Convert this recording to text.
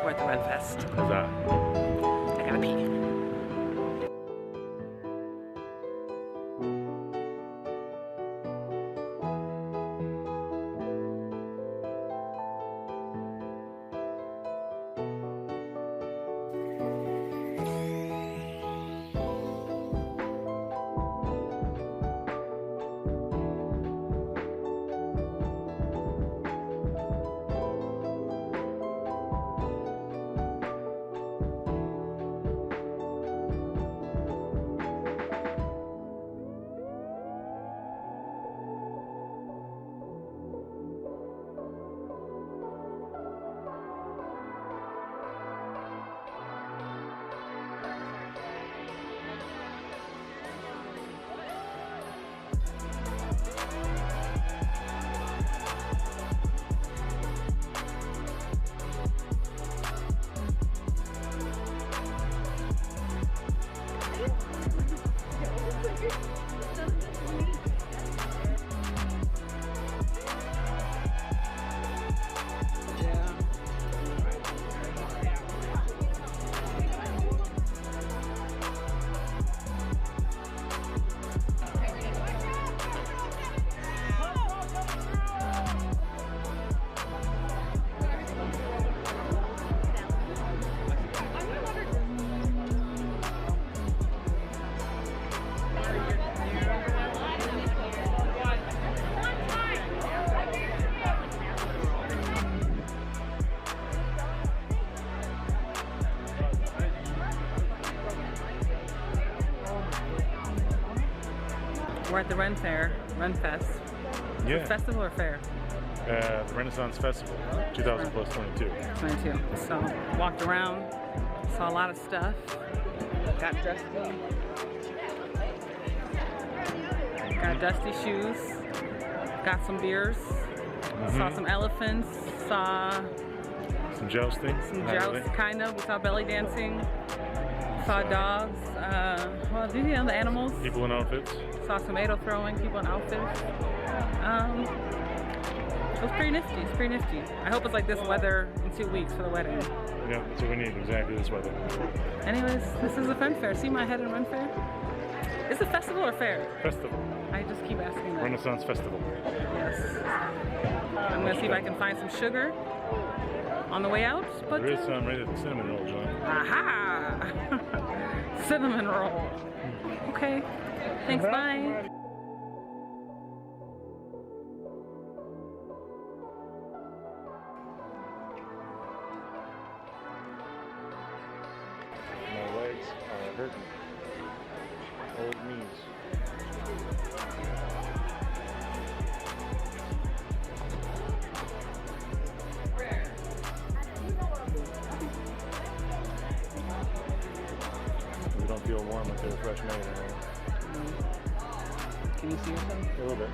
We're at the Ren Fest. Huzzah. I gotta pee. We're at the Ren Fair, Ren Fest. Yeah. Festival or fair? The Renaissance Festival, 2000 plus 22. 22. So walked around, saw a lot of stuff. Got dusty shoes. Got some beers. Saw some elephants. Saw some jousting. Some joust, kind of. We saw belly dancing. Saw dogs. Well, you know, the animals. People in outfits. Saw tomato throwing, people in outfits. It was pretty nifty. It's pretty nifty. I hope it's like this weather in 2 weeks for the wedding. Yeah, that's what we need, exactly this weather. Anyways, this is a Ren Fair. See my head in Ren Fair? Is it festival or fair? Festival. I just keep asking that. Renaissance Festival. Yes. I'm gonna see if I can find some sugar on the way out. But there is some right at the cinnamon roll, John. Aha! Cinnamon roll. Okay. Thanks, bye. My legs are hurting. Old knees. We don't feel warm like they're fresh made anymore. Can you see yourself? A little bit.